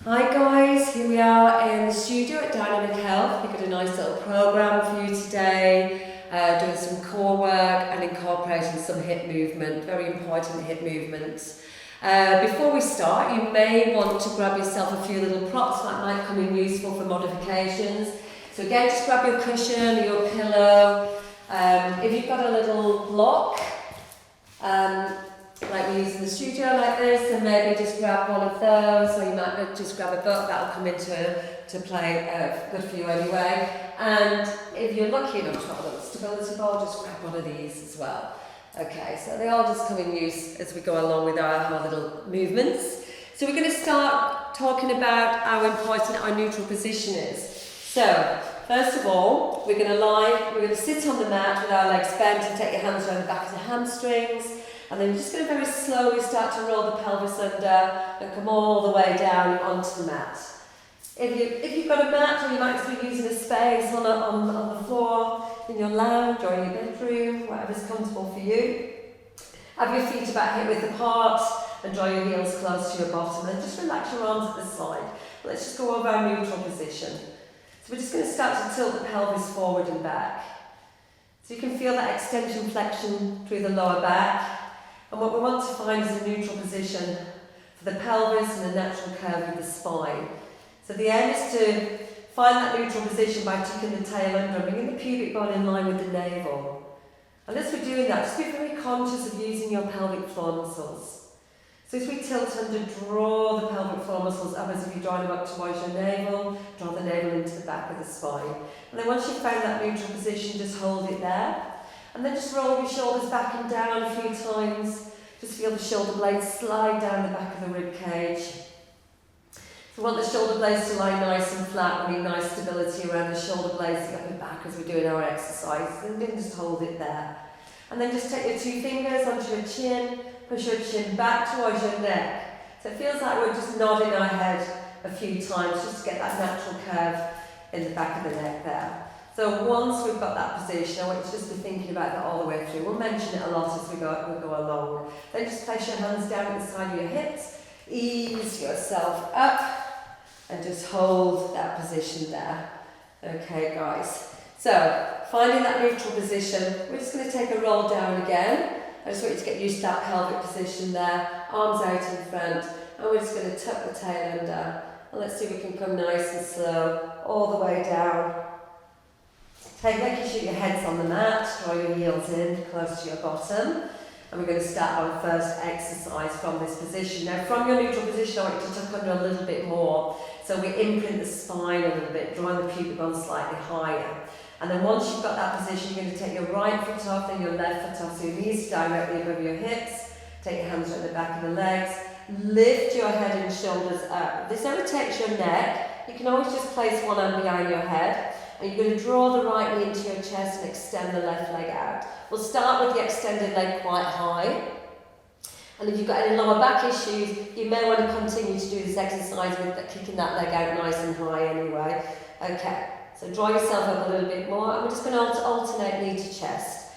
Hi guys, here we are in the studio at Dynamic Health. We've got a nice little program for you today, doing some core work and incorporating some hip movement, very important hip movements. Before we start, you may want to grab yourself a few little props that might come in useful for modifications. So again, just grab your cushion or your pillow. If you've got a little block, like we use in the studio like this, and maybe just grab one of those, or you might just grab a book, that'll come into play, good for you anyway. And if you're lucky enough to have a little stability ball, just grab one of these as well. Okay, so they all just come in use as we go along with our little movements. So we're going to start talking about how important our neutral position is. So, first of all, we're going to sit on the mat with our legs bent and take your hands around the back of the hamstrings. And then you're just going to very slowly start to roll the pelvis under and come all the way down onto the mat. If you've got a mat, or you might just be using a space on the floor, in your lounge or in your bedroom, whatever's comfortable for you. Have your feet about hip width apart and draw your heels close to your bottom, and just relax your arms at the side. Let's just go over our neutral position. So we're just going to start to tilt the pelvis forward and back. So you can feel that extension flexion through the lower back. And what we want to find is a neutral position for the pelvis and the natural curve of the spine. So the aim is to find that neutral position by tucking the tail under and bringing the pubic bone in line with the navel. And as we're doing that, just be very conscious of using your pelvic floor muscles. So as we tilt under, draw the pelvic floor muscles up as if you're drawing them up towards your navel, draw the navel into the back of the spine. And then once you've found that neutral position, just hold it there. And then just roll your shoulders back and down a few times. Just feel the shoulder blades slide down the back of the rib cage. So we want the shoulder blades to lie nice and flat. We need nice stability around the shoulder blades, the upper back as we're doing our exercise. And then just hold it there. And then just take your two fingers onto your chin, push your chin back towards your neck. So it feels like we're just nodding our head a few times just to get that natural curve in the back of the neck there. So once we've got that position, I want you to just be thinking about that all the way through. We'll mention it a lot as we go along. Then just place your hands down at the side of your hips, ease yourself up, and just hold that position there. Okay, guys. So, finding that neutral position, we're just going to take a roll down again. I just want you to get used to that pelvic position there, arms out in front, and we're just going to tuck the tail under. And let's see if we can come nice and slow all the way down. Making sure your head's on the mat, draw your heels in close to your bottom. And we're going to start our first exercise from this position. Now from your neutral position, I want you to tuck under a little bit more. So we imprint the spine a little bit, drawing the pubic bone slightly higher. And then once you've got that position, you're going to take your right foot off, then your left foot off. So your knees directly above your hips. Take your hands around the back of the legs. Lift your head and shoulders up. If this ever takes your neck, you can always just place one arm behind your head. And you're going to draw the right knee into your chest and extend the left leg out. We'll start with the extended leg quite high. And if you've got any lower back issues, you may want to continue to do this exercise with kicking that leg out nice and high anyway. Okay, so draw yourself up a little bit more. And we're just going to alternate knee to chest.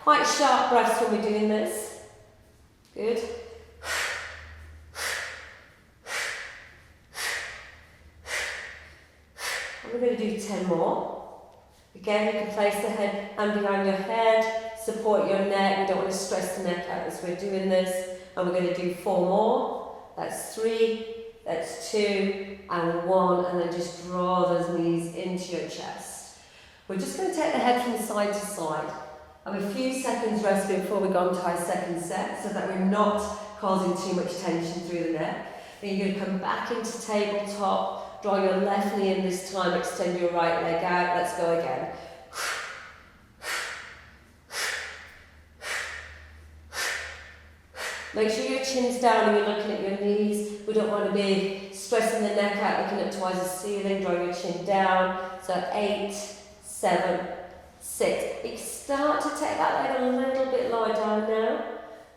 Quite sharp breaths when we're doing this. Good. We're going to do 10 more. Again, you can place the hand behind your head, support your neck. We don't want to stress the neck out as we're doing this. And we're going to do 4 more. That's 3, that's 2, and 1. And then just draw those knees into your chest. We're just going to take the head from side to side. Have a few seconds rest before we go on to our second set, so that we're not causing too much tension through the neck. Then you're going to come back into tabletop. Draw your left knee in this time, extend your right leg out. Let's go again. Make sure your chin's down and you're looking at your knees. We don't want to be stressing the neck out, looking up towards the ceiling. Draw your chin down. So 8, 7, 6. You can start to take that leg a little bit lower down now.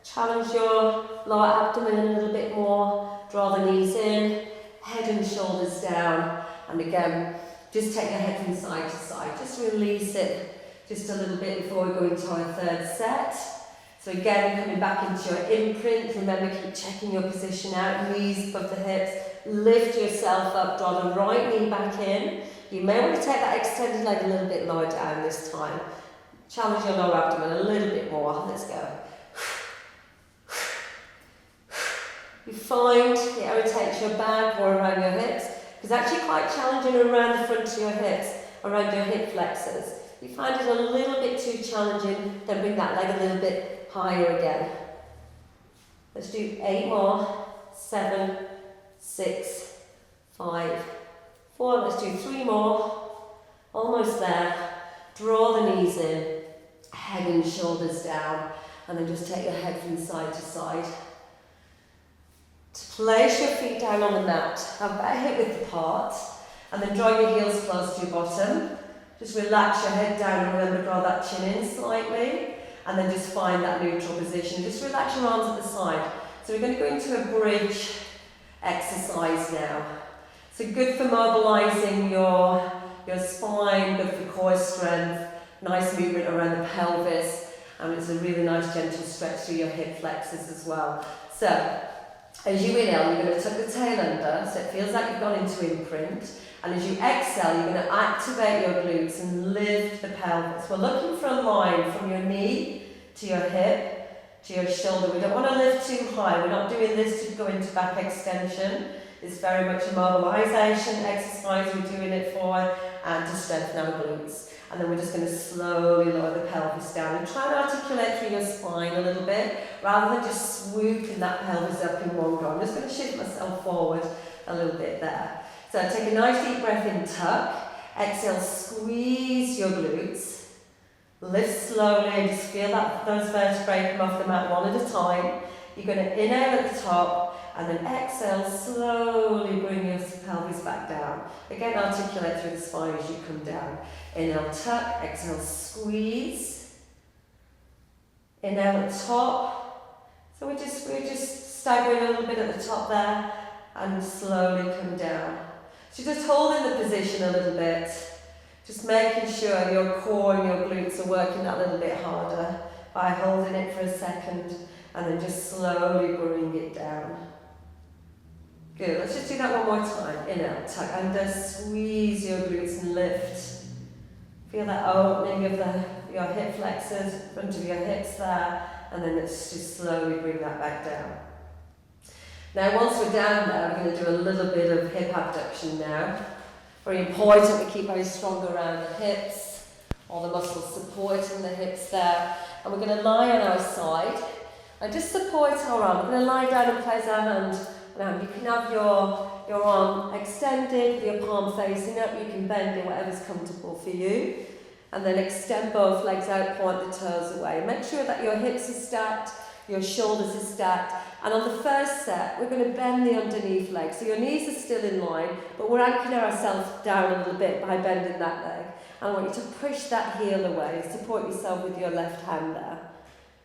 Challenge your lower abdomen a little bit more. Draw the knees in. Head and shoulders down, and again, just take your head from side to side. Just release it just a little bit before we go into our third set. So again, coming back into your imprint. Remember, keep checking your position out, knees above the hips, lift yourself up, draw the right knee back in. You may want to take that extended leg a little bit lower down this time. Challenge your lower abdomen a little bit more. Let's go. You find it irritates your back or around your hips. It's actually quite challenging around the front of your hips, around your hip flexors. You find it a little bit too challenging, then bring that leg a little bit higher again. Let's do 8 more. 7, 6, 5, 4. Let's do 3 more. Almost there. Draw the knees in, head and shoulders down, and then just take your head from side to side. To place your feet down on the mat, have about hip width apart, and then draw your heels close to your bottom. Just relax your head down and remember draw that chin in slightly, and then just find that neutral position. Just relax your arms at the side. So we're going to go into a bridge exercise now. So good for mobilising your spine, good for core strength, nice movement around the pelvis, and it's a really nice gentle stretch through your hip flexors as well. So as you inhale, you're going to tuck the tail under, so it feels like you've gone into imprint. And as you exhale, you're going to activate your glutes and lift the pelvis. We're looking for a line from your knee to your hip to your shoulder. We don't want to lift too high. We're not doing this to go into back extension. It's very much a mobilisation exercise we're doing it for, and to strengthen our glutes. And then we're just going to slowly lower the pelvis down and try and articulate through your spine a little bit, rather than just swooping that pelvis up in one go. I'm just going to shift myself forward a little bit there. So take a nice deep breath in, tuck. Exhale, squeeze your glutes. Lift slowly and just feel those vertebrae come off the mat one at a time. You're going to inhale at the top, and then exhale, slowly bring your pelvis back down. Again, articulate through the spine as you come down. Inhale, tuck, exhale, squeeze. Inhale at the top. So we're just staggering a little bit at the top there, and slowly come down. So just holding the position a little bit, just making sure your core and your glutes are working that little bit harder by holding it for a second, and then just slowly bring it down. Good, let's just do that one more time. Inhale, tuck under, squeeze your glutes and lift. Feel that opening of your hip flexors, front of your hips there, and then let's just slowly bring that back down. Now once we're down there, we're going to do a little bit of hip abduction now. Very important we keep very strong around the hips, all the muscles supporting the hips there. And we're going to lie on our side and just support our arm. We're going to lie down and place our hand around. You can have your arm extended, your palm facing up. You can bend it, whatever's comfortable for you. And then extend both legs out, point the toes away. Make sure that your hips are stacked, your shoulders are stacked. And on the first set, we're going to bend the underneath leg. So your knees are still in line, but we're anchoring ourselves down a little bit by bending that leg. And I want you to push that heel away. Support yourself with your left hand there.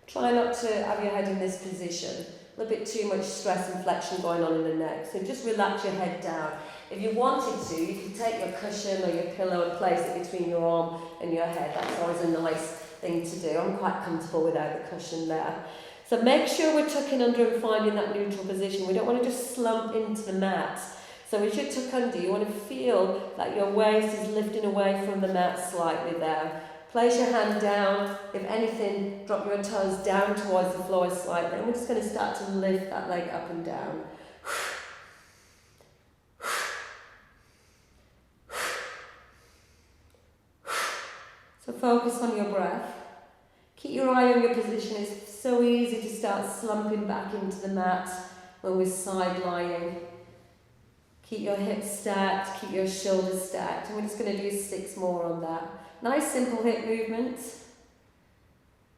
Try not to have your head in this position. A little bit too much stress and flexion going on in the neck. So just relax your head down. If you wanted to, you can take your cushion or your pillow and place it between your arm and your head. That's always a nice thing to do. I'm quite comfortable without the cushion there. So make sure we're tucking under and finding that neutral position. We don't want to just slump into the mat. So as you tuck under, you want to feel that your waist is lifting away from the mat slightly there. Place your hand down. If anything, drop your toes down towards the floor slightly. And we're just going to start to lift that leg up and down. So focus on your breath. Keep your eye on your position. It's so easy to start slumping back into the mat when we're side lying. Keep your hips stacked, keep your shoulders stacked. And we're just going to do 6 more on that. Nice simple hip movements.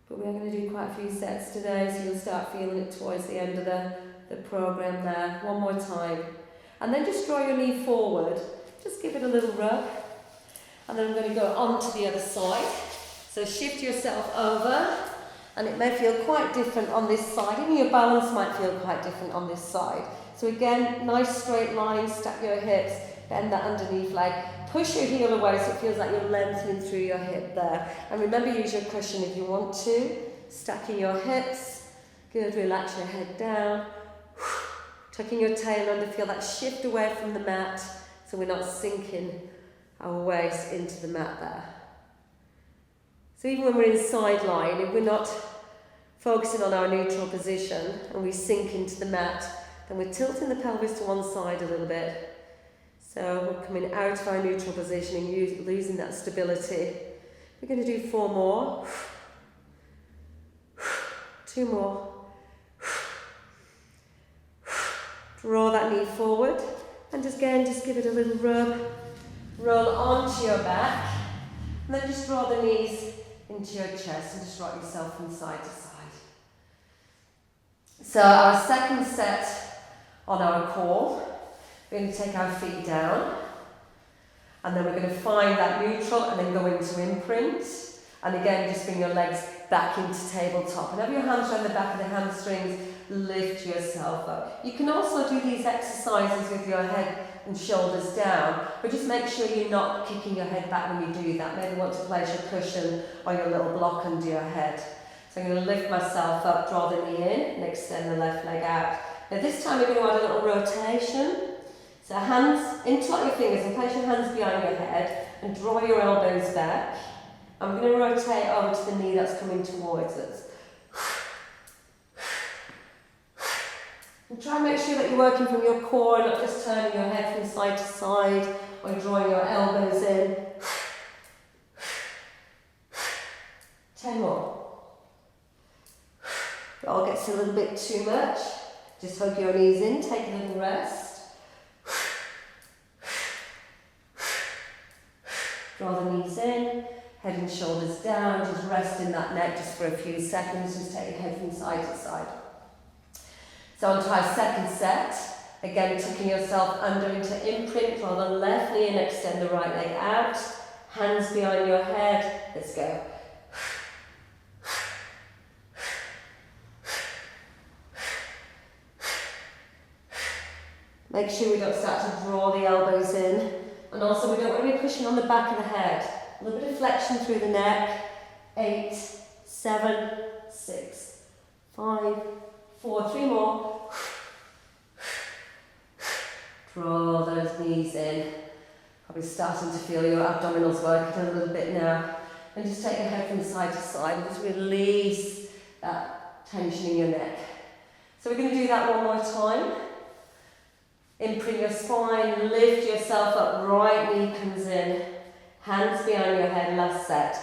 But we're going to do quite a few sets today, so you'll start feeling it towards the end of the program there. One more time. And then just draw your knee forward. Just give it a little rub. And then I'm going to go on to the other side. So shift yourself over, and it may feel quite different on this side. Even your balance might feel quite different on this side. So again, nice straight line, stack your hips, bend that underneath leg. Push your heel away so it feels like you're lengthening through your hip there. And remember, use your cushion if you want to. Stacking your hips. Good, relax your head down. Tucking your tail under, feel that shift away from the mat so we're not sinking our waist into the mat there. So even when we're in side lying, if we're not focusing on our neutral position and we sink into the mat, then we're tilting the pelvis to one side a little bit. So we're coming out of our neutral position and losing that stability. We're going to do 4 more. 2 more. Draw that knee forward and just give it a little rub. Roll onto your back and then just draw the knees into your chest and just rock yourself from side to side. So our second set on our core, we're going to take our feet down and then we're going to find that neutral and then go into imprint. And again, just bring your legs back into tabletop. And have your hands around the back of the hamstrings, lift yourself up. You can also do these exercises with your head and shoulders down, but just make sure you're not kicking your head back when you do that. Maybe want to place your cushion or your little block under your head. So I'm going to lift myself up, draw the knee in, and extend the left leg out. Now this time we're going to add a little rotation. So hands, interlock your fingers and place your hands behind your head and draw your elbows back. I'm going to rotate over to the knee that's coming towards us. And try and make sure that you're working from your core, not just turning your head from side to side or drawing your elbows in. 10 more. It all gets a little bit too much. Just hug your knees in, take a little rest. Draw the knees in. Head and shoulders down, just rest in that neck just for a few seconds, just take your head from side to side. So on to our second set, again tucking yourself under into imprint, draw the left knee and extend the right leg out, hands behind your head, let's go. Make sure we don't start to draw the elbows in, and also we don't want to be pushing on the back of the head. A little bit of flexion through the neck. 8, 7, 6, 5, 4, 3 more. Draw those knees in. Probably starting to feel your abdominals working a little bit now. And just take your head from side to side and just release that tension in your neck. So we're going to do that one more time. Imprint your spine, lift yourself up, right knee comes in. Hands behind your head, last set.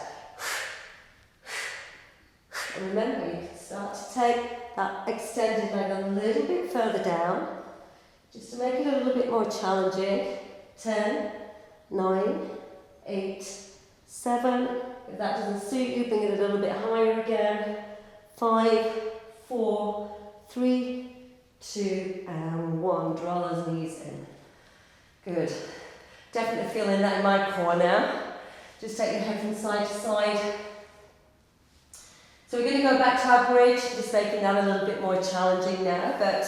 And remember, you can start to take that extended leg a little bit further down, just to make it a little bit more challenging. 10, 9, 8, 7. If that doesn't suit you, bring it a little bit higher again. 5, 4, 3, 2, and 1. Draw those knees in. Good. Definitely feeling that in my core now. Just take your head from side to side. So we're going to go back to our bridge, just making that a little bit more challenging now, but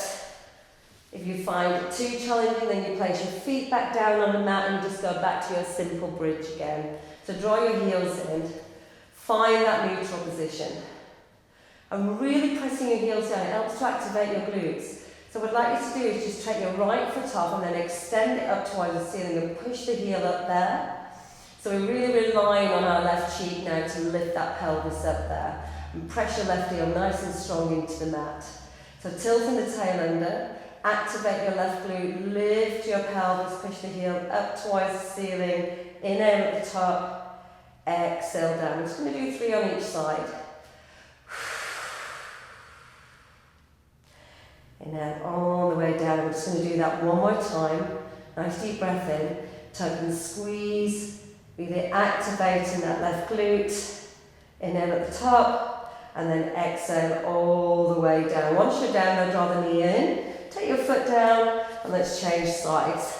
if you find it too challenging, then you place your feet back down on the mat and just go back to your simple bridge again. So draw your heels in, find that neutral position. And really pressing your heels down, it helps to activate your glutes. So what I'd like you to do is just take your right foot off and then extend it up towards the ceiling and push the heel up there. So we're really relying on our left cheek now to lift that pelvis up there. And press your left heel nice and strong into the mat. So tilting the tail under, activate your left glute, lift your pelvis, push the heel up towards the ceiling, inhale at the top, exhale down. We're just going to do 3 on each side. Inhale all the way down. We're just going to do that one more time. Nice deep breath in. Tuck and squeeze. Really activating that left glute. Inhale at the top. And then exhale all the way down. Once you're down, now draw the knee in. Take your foot down. And let's change sides.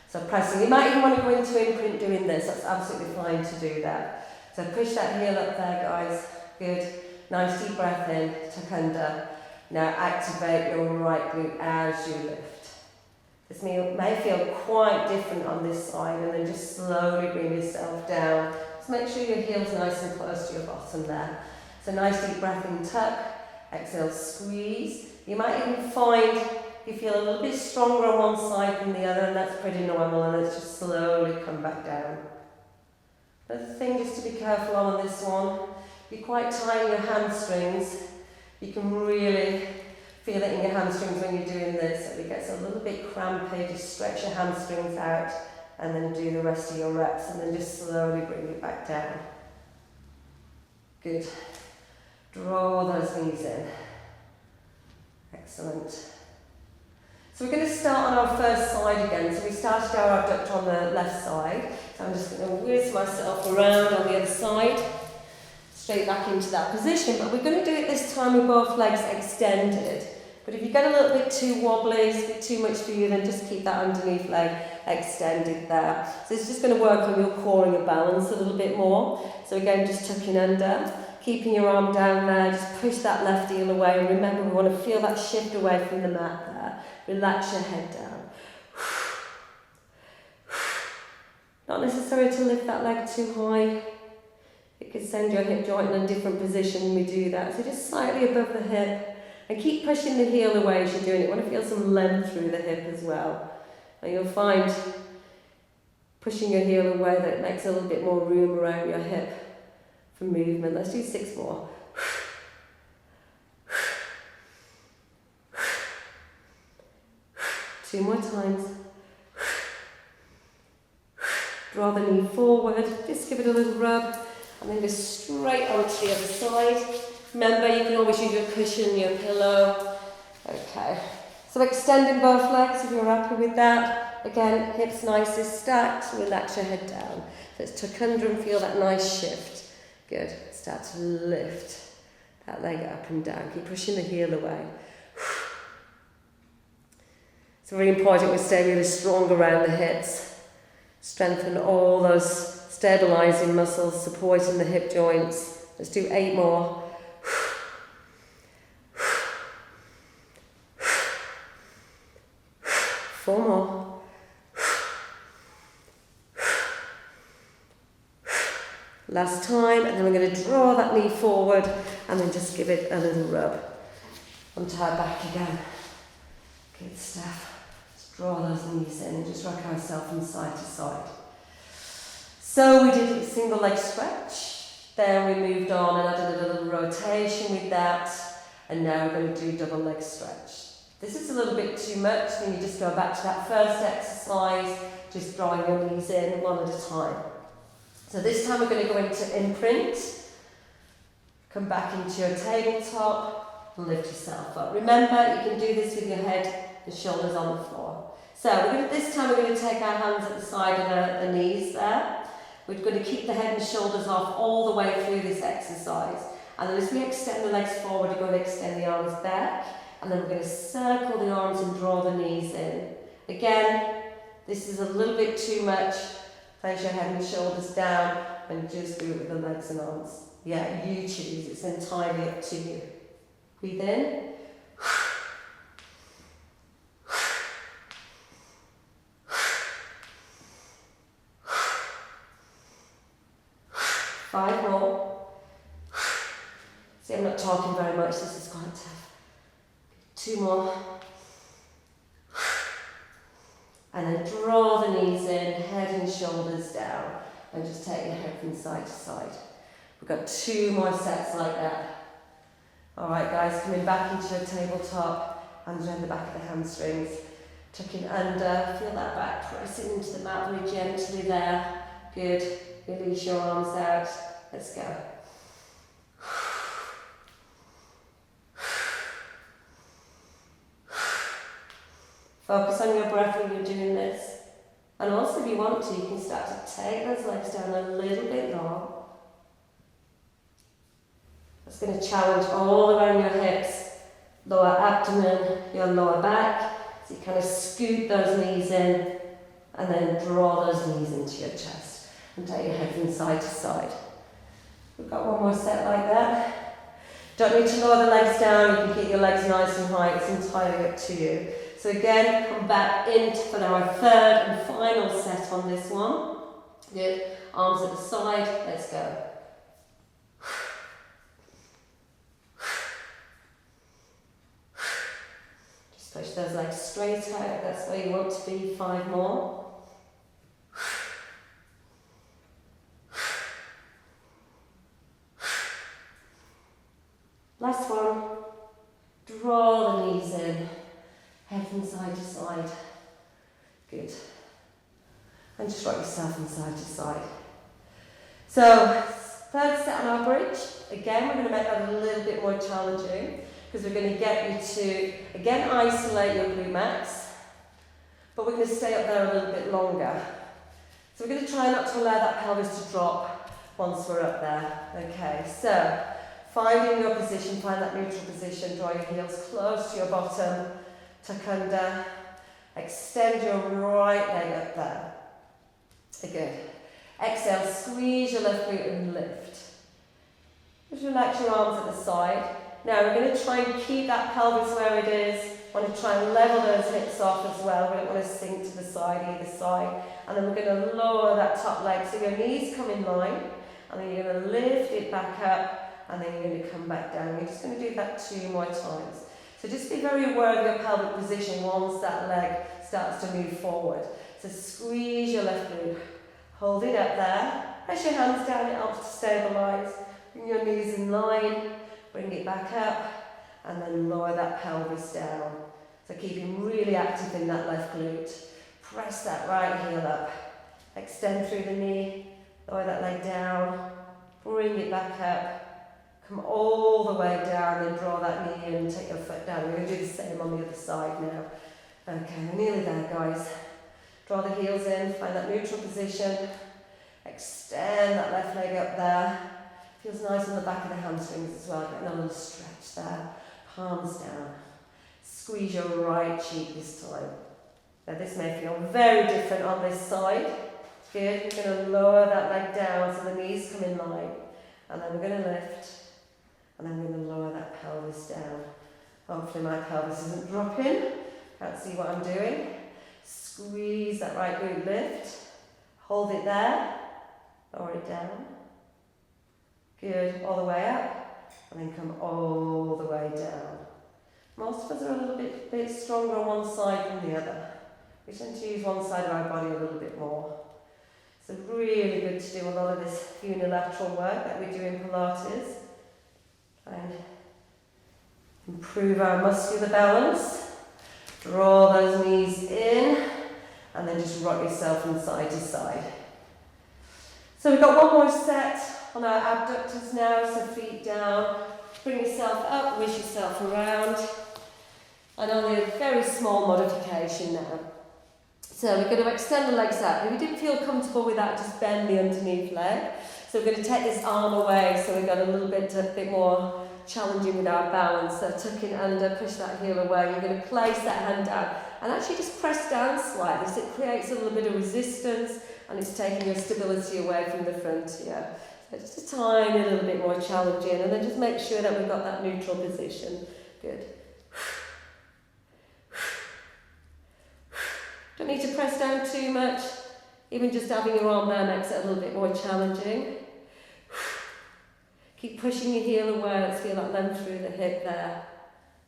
So pressing. You might even want to go into imprint doing this. That's absolutely fine to do that. So push that heel up there, guys. Good. Nice deep breath in. Tuck under. Now activate your right glute as you lift. This may feel quite different on this side, and then just slowly bring yourself down. Just make sure your heel's nice and close to your bottom there. So nice deep breath in, tuck, exhale, squeeze. You might even find you feel a little bit stronger on one side than the other, and that's pretty normal, and let's just slowly come back down. Another thing just to be careful on this one, you're quite tight in your hamstrings. You can really feel it in your hamstrings when you're doing this, so it gets a little bit crampy. Just stretch your hamstrings out and then do the rest of your reps, and then just slowly bring it back down. Good. Draw those knees in. Excellent. So we're going to start on our first side again. So we started our abductor on the left side. So I'm just going to whiz myself around on the other side, straight back into that position. But we're going to do it this time with both legs extended. But if you get a little bit too wobbly, it's a bit too much for you, then just keep that underneath leg extended there. So it's just going to work on your core and your balance a little bit more. So again, just tucking under, keeping your arm down there, just push that left heel away. And remember, we want to feel that shift away from the mat there. Relax your head down. Not necessary to lift that leg too high. It could send your hip joint in a different position when we do that. So just slightly above the hip. And keep pushing the heel away as you're doing it. You want to feel some length through the hip as well. And you'll find pushing your heel away that it makes a little bit more room around your hip for movement. Let's do 6 more. 2 more times. Draw the knee forward, just give it a little rub, and then go straight onto the other side. Remember, you can always use your cushion, your pillow. Okay, so extending both legs if you're happy with that. Again, hips nicely stacked, relax your head down. Let's tuck under and feel that nice shift. Good, start to lift that leg up and down. Keep pushing the heel away. It's very important we stay really strong around the hips. Strengthen all those stabilizing muscles, supporting the hip joints. Let's do 8 more. 4 more. Last time, and then we're going to draw that knee forward and then just give it a little rub onto our back again. Good stuff. Let's draw those knees in and just rock ourselves from side to side. So we did a single leg stretch, then we moved on and added a little rotation with that, and now we're going to do double leg stretch. This is a little bit too much, then you just go back to that first exercise, just drawing your knees in one at a time. So this time we're going to go into imprint, come back into your tabletop, and lift yourself up. Remember, you can do this with your head and shoulders on the floor. So this time we're going to take our hands at the side of the knees there. We're going to keep the head and shoulders off all the way through this exercise. And then as we extend the legs forward, we're going to extend the arms back. And then we're going to circle the arms and draw the knees in. Again, this is a little bit too much. Place your head and shoulders down and just do it with the legs and arms. Yeah, you choose. It's entirely up to you. Breathe in. Five more. See, I'm not talking very much. This is quite tough. 2 more. And then draw the knees in, head and shoulders down, and just take your head from side to side. We've got 2 more sets like that. All right, guys, coming back into your tabletop, hands around the back of the hamstrings, tucking under, feel that back pressing into the mat really gently there. Good. Release your arms out. Let's go. Focus on your breath when you're doing this. And also, if you want to, you can start to take those legs down a little bit long. That's going to challenge all around your hips, lower abdomen, your lower back. So you kind of scoot those knees in and then draw those knees into your chest and take your head from side to side. We've got 1 more set like that. Don't need to lower the legs down, you can keep your legs nice and high, it's entirely up to you. So again, come back in for our 3rd and final set on this one. Good. Arms at the side, let's go. Push those legs straight out, that's where you want to be, 5 more. Last one. Draw the knees in, head from side to side. Good. And just rock yourself from side to side. So, third set on our bridge. Again, we're going to make that a little bit more challenging because we're going to get you to, again, isolate your glute max, but we're going to stay up there a little bit longer. So we're going to try not to allow that pelvis to drop once we're up there. Okay, so finding your position, find that neutral position, draw your heels close to your bottom, tuck under, extend your right leg up there. Good. Exhale, squeeze your left glute and lift. Just relax your arms at the side. Now we're going to try and keep that pelvis where it is. We want to try and level those hips off as well. We don't want to sink to the side, either side. And then we're going to lower that top leg. So your knees come in line. And then you're going to lift it back up. And then you're going to come back down. You're just going to do that 2 more times. So just be very aware of your pelvic position once that leg starts to move forward. So squeeze your left glute. Hold it up there. Press your hands down, it helps to stabilise. Bring your knees in line. Bring it back up. And then lower that pelvis down. So keeping really active in that left glute. Press that right heel up. Extend through the knee. Lower that leg down. Bring it back up. Come all the way down, then draw that knee in and take your foot down. We're going to do the same on the other side now. Okay, we're nearly there, guys. Draw the heels in, find that neutral position. Extend that left leg up there. Feels nice on the back of the hamstrings as well. Getting a little stretch there. Palms down. Squeeze your right cheek this time. Now this may feel very different on this side. Good. We're going to lower that leg down so the knees come in line. And then we're going to lift. And then we're going to lower that pelvis down. Hopefully my pelvis isn't dropping. Can't see what I'm doing. Squeeze that right glute, lift. Hold it there. Lower it down. Good. All the way up. And then come all the way down. Most of us are a little bit stronger on one side than the other. We tend to use one side of our body a little bit more. So really good to do a lot of this unilateral work that we do in Pilates. And improve our muscular balance. Draw those knees in and then just rock yourself from side to side. So we've got one more set on our abductors now, so feet down, bring yourself up, wish yourself around, and only a very small modification now. So we're going to extend the legs out. If you didn't feel comfortable with that, just bend the underneath leg. So we're going to take this arm away, so we've got a little bit more challenging with our balance. So tuck in under, push that heel away. You're going to place that hand down and actually just press down slightly, so it creates a little bit of resistance and it's taking your stability away from the front here. So just a tiny little bit more challenging, and then just make sure that we've got that neutral position. Good. Don't need to press down too much. Even just having your arm there makes it a little bit more challenging. Keep pushing your heel away. Let's feel that length through the hip there.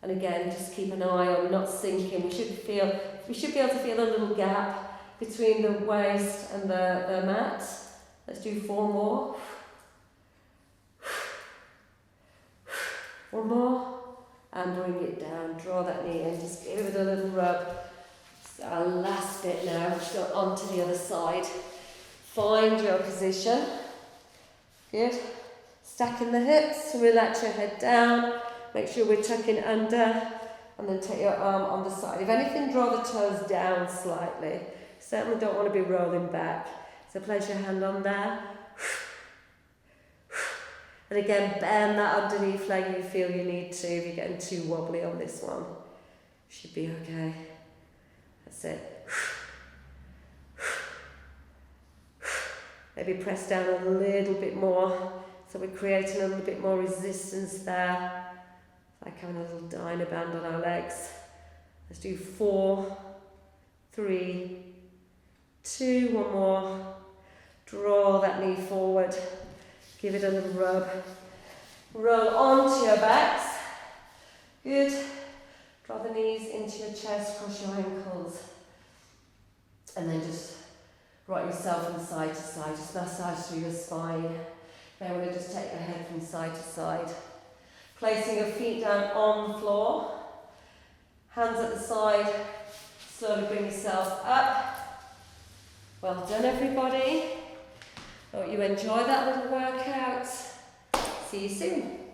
And again, just keep an eye on not sinking. We should be able to feel a little gap between the waist and the mat. Let's do 4 more. 1 more. And bring it down. Draw that knee in. Just give it a little rub. Our last bit now, just go on to the other side. Find your position. Good. Stacking the hips, relax your head down. Make sure we're tucking under, and then take your arm on the side. If anything, draw the toes down slightly. Certainly don't want to be rolling back. So place your hand on there. And again, bend that underneath leg if you feel you need to. If you're getting too wobbly on this one, should be okay. That's it. Maybe press down a little bit more, so we're creating a little bit more resistance there. Like having a little diner band on our legs. Let's do 4, 3, 2, 1 more. Draw that knee forward. Give it a little rub. Roll onto your backs. Good. Draw the knees into your chest, cross your ankles. And then just rock yourself from side to side. Just massage through your spine. Then we're going to just take your head from side to side. Placing your feet down on the floor. Hands at the side. Slowly bring yourself up. Well done, everybody. Hope you enjoy that little workout. See you soon.